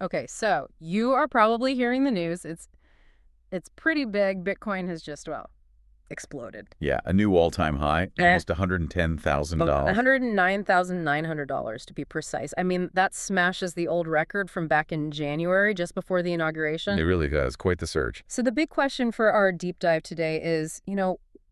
Okay, so you are probably hearing the news. It's pretty big. Bitcoin has just, well, exploded. Yeah, a new all-time high, almost $110,000. $109,900 to be precise. I mean, that smashes the old record from back in January, just before the It inauguration. really does. Quite the surge. So the big question for our deep dive today is,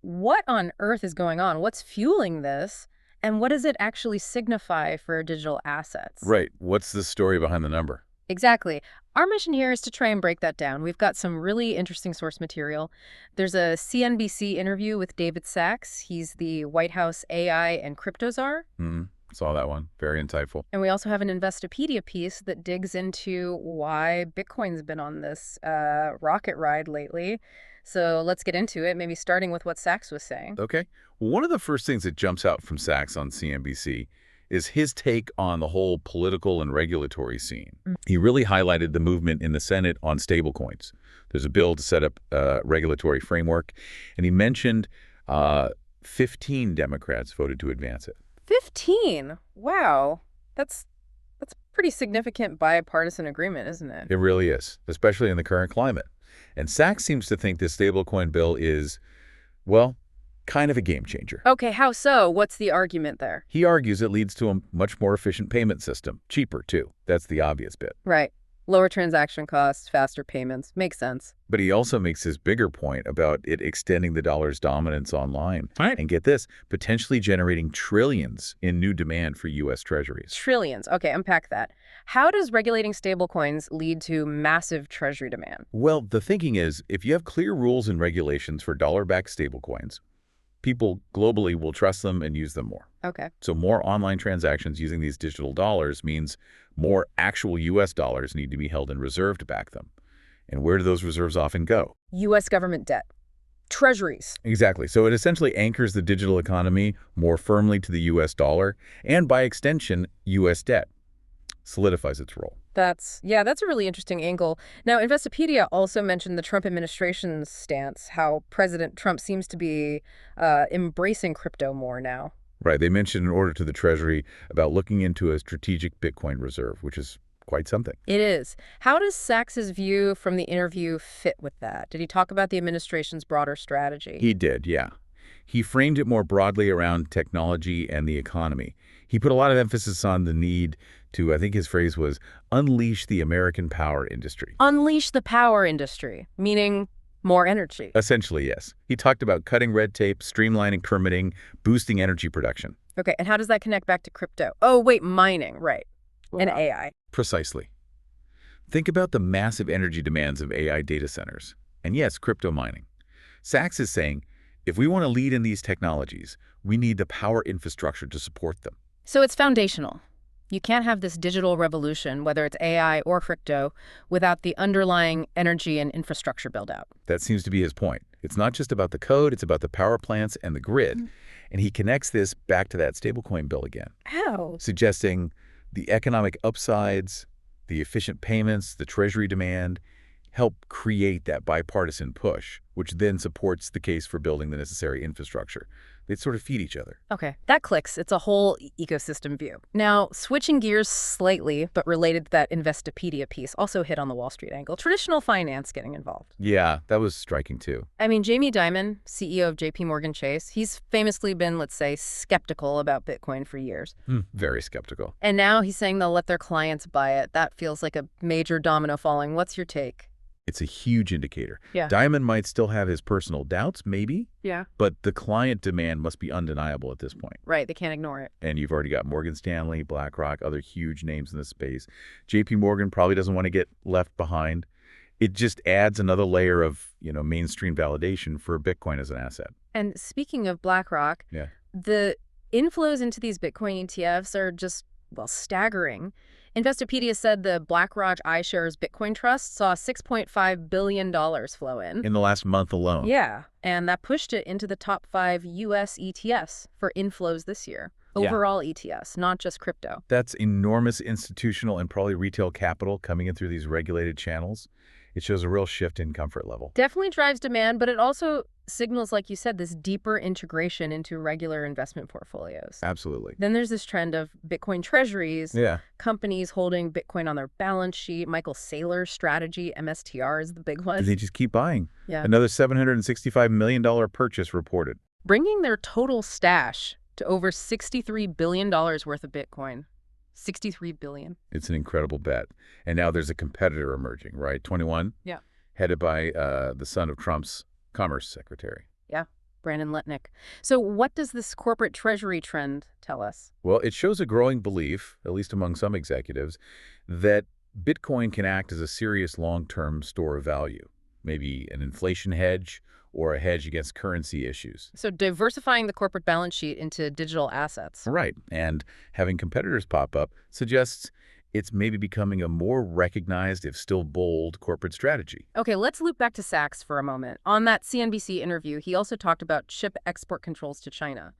what on earth is going on? What's fueling this? And what does it actually signify for digital assets? Right. What's the story behind the number? Exactly. Our mission here is to try and break that down. We've got some really interesting source material. There's a CNBC interview with David Saxs. He's the White House AI and Crypto Czar. Saw that one. Very insightful. And we also have an Investopedia piece that digs into why Bitcoin's been on this rocket ride lately. So let's get into it, maybe starting with what Saxs was saying. Okay. Well, one of the first things that jumps out from Saxs on CNBC is his take on the whole political and regulatory scene. He really highlighted the movement in the Senate on stablecoins. There's a bill to set up a regulatory framework, and he mentioned 15 Democrats voted to advance it. 15? Wow. That's pretty significant bipartisan agreement, isn't it? It really is, especially in the current climate. And Sachs seems to think this stablecoin bill is, well, kind of a game changer. Okay, how so? What's the argument there? He argues it leads to a much more efficient payment system. Cheaper, too. That's the obvious bit. Right. Lower transaction costs, faster payments. Makes sense. But he also makes his bigger point about it extending the dollar's dominance online. Right. And get this, potentially generating trillions in new demand for U.S. treasuries. Trillions. Okay, unpack that. How does regulating stablecoins lead to massive treasury demand? Well, the thinking is, if you have clear rules and regulations for dollar-backed stablecoins, people globally will trust them and use them more. Okay. So more online transactions using these digital dollars means more actual U.S. dollars need to be held in reserve to back them. And where do those reserves often go? U.S. government debt. Treasuries. Exactly. So it essentially anchors the digital economy more firmly to the U.S. dollar and, by extension, U.S. debt. Solidifies its role. That's a really interesting angle. Now, Investopedia also mentioned the Trump administration's stance, how President Trump seems to be embracing crypto more now. Right. They mentioned an order to the Treasury about looking into a strategic Bitcoin reserve, which is quite something. It is. How does Sax's view from the interview fit with that? Did he talk about the administration's broader strategy? He did, yeah. He framed it more broadly around technology and the economy. He put a lot of emphasis on the need to, I think his phrase was, unleash the American power industry. Unleash the power industry, meaning more energy. Essentially, yes. He talked about cutting red tape, streamlining permitting, boosting energy production. Okay, and how does that connect back to crypto? Oh, wait, mining, right. And AI. Precisely. Think about the massive energy demands of AI data centers. And yes, crypto mining. Sachs is saying, if we want to lead in these technologies, we need the power infrastructure to support them. So it's foundational. You can't have this digital revolution, whether it's AI or crypto, without the underlying energy and infrastructure build-out. That seems to be his point. It's not just about the code, it's about the power plants and the grid. And he connects this back to that stablecoin bill again. How? Suggesting the economic upsides, the efficient payments, the treasury demand, help create that bipartisan push, which then supports the case for building the necessary infrastructure. They sort of feed each other. Okay, that clicks. It's a whole ecosystem view. Now, switching gears slightly, but related to that Investopedia piece, also hit on the Wall Street angle. Traditional finance getting involved. Yeah, that was striking too. I mean, Jamie Dimon, CEO of JP Chase, he's famously been, let's say, skeptical about Bitcoin for years. Very skeptical. And now he's saying they'll let their clients buy it. That feels like a major domino falling. What's your take? It's a huge indicator. Yeah. Diamond might still have his personal doubts, maybe. Yeah. But the client demand must be undeniable at this point. Right, they can't ignore it. And you've already got Morgan Stanley, BlackRock, other huge names in the space. JP Morgan probably doesn't want to get left behind. It just adds another layer of, mainstream validation for Bitcoin as an asset. And speaking of BlackRock, the inflows into these Bitcoin ETFs are just, well, staggering. Investopedia said the BlackRock iShares Bitcoin Trust saw $6.5 billion flow in. In the last month alone. Yeah, and that pushed it into the top 5 U.S. ETFs for inflows this year. Overall ETFs, not just crypto. That's enormous institutional and probably retail capital coming in through these regulated channels. It shows a real shift in comfort level. Definitely drives demand, but it also signals, like you said, this deeper integration into regular investment portfolios. Absolutely. Then there's this trend of Bitcoin treasuries, Yeah. companies holding Bitcoin on their balance sheet. Michael Saylor's strategy, MSTR, is the big one. They just keep buying. Yeah. Another $765 million purchase reported. Bringing their total stash to over $63 billion worth of Bitcoin. $63 billion. It's an incredible bet. And now there's a competitor emerging, right? 21? Yeah. Headed by the son of Trump's Commerce Secretary. Yeah, Brandon Letnick. So what does this corporate treasury trend tell us? Well, it shows a growing belief, at least among some executives, that Bitcoin can act as a serious long-term store of value, maybe an inflation hedge or a hedge against currency issues. So diversifying the corporate balance sheet into digital assets. Right. And having competitors pop up suggests it's maybe becoming a more recognized, if still bold, corporate strategy. Okay, let's loop back to Saxs for a moment. On that CNBC interview, he also talked about chip export controls to China.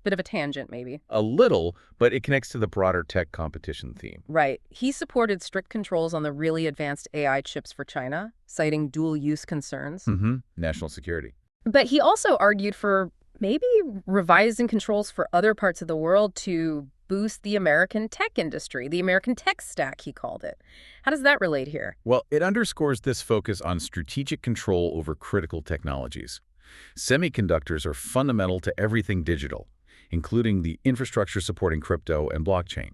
Bit of a tangent, maybe. A little, but it connects to the broader tech competition theme. Right. He supported strict controls on the really advanced AI chips for China, citing dual-use concerns. National security. But he also argued for maybe revising controls for other parts of the world to boost the American tech industry, the American tech stack, he called it. How does that relate here? Well, it underscores this focus on strategic control over critical technologies. Semiconductors are fundamental to everything digital, including the infrastructure supporting crypto and blockchain.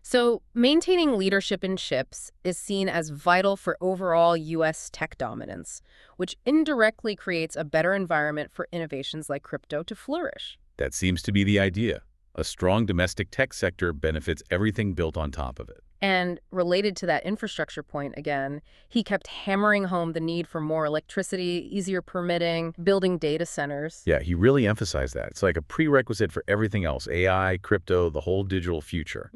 So maintaining leadership in chips is seen as vital for overall U.S. tech dominance, which indirectly creates a better environment for innovations like crypto to flourish. That seems to be the idea. A strong domestic tech sector benefits everything built on top of it. And related to that infrastructure point again, he kept hammering home the need for more electricity, easier permitting, building data centers. Yeah, he really emphasized that. It's like a prerequisite for everything else, AI, crypto, the whole digital future.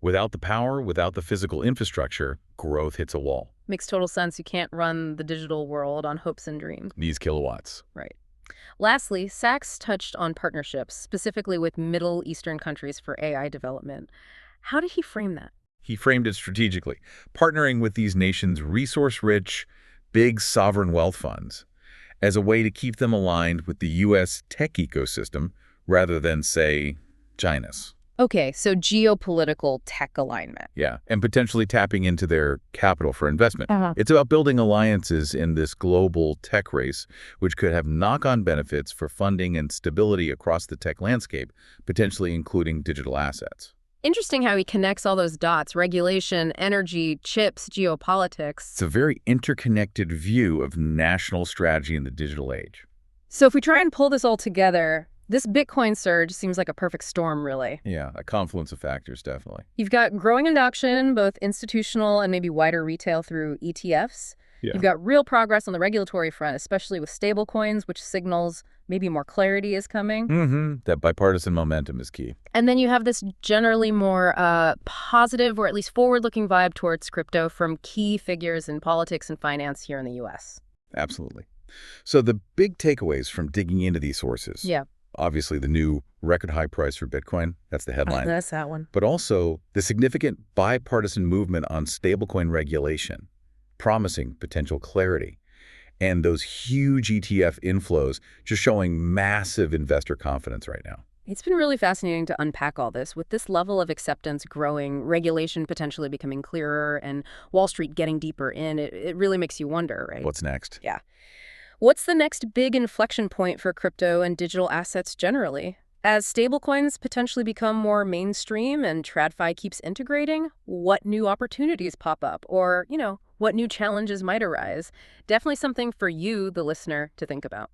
Without the power, without the physical infrastructure, growth hits a wall. Makes total sense. You can't run the digital world on hopes and dreams. These kilowatts. Right. Lastly, Saxs touched on partnerships, specifically with Middle Eastern countries for AI development. How did he frame that? He framed it strategically, partnering with these nations' resource-rich, big sovereign wealth funds as a way to keep them aligned with the U.S. tech ecosystem rather than, say, China's. Okay, so geopolitical tech alignment. Yeah, and potentially tapping into their capital for investment. It's about building alliances in this global tech race, which could have knock-on benefits for funding and stability across the tech landscape, potentially including digital assets. Interesting how he connects all those dots: regulation, energy, chips, geopolitics. It's a very interconnected view of national strategy in the digital age. So if we try and pull this all together, this Bitcoin surge seems like a perfect storm, really. Yeah, a confluence of factors, definitely. You've got growing adoption, both institutional and maybe wider retail through ETFs. Yeah. You've got real progress on the regulatory front, especially with stablecoins, which signals maybe more clarity is coming. That bipartisan momentum is key. And then you have this generally more positive or at least forward-looking vibe towards crypto from key figures in politics and finance here in the U.S. Absolutely. So the big takeaways from digging into these sources. Yeah. Obviously, the new record high price for Bitcoin. That's the headline. That's that one. But also the significant bipartisan movement on stablecoin regulation, promising potential clarity, and those huge ETF inflows just showing massive investor confidence right now. It's been really fascinating to unpack all this. With this level of acceptance growing, regulation potentially becoming clearer, and Wall Street getting deeper in, it really makes you wonder, right? What's next? Yeah. What's the next big inflection point for crypto and digital assets generally? As stablecoins potentially become more mainstream and TradFi keeps integrating, what new opportunities pop up? Or, what new challenges might arise? Definitely something for you, the listener, to think about.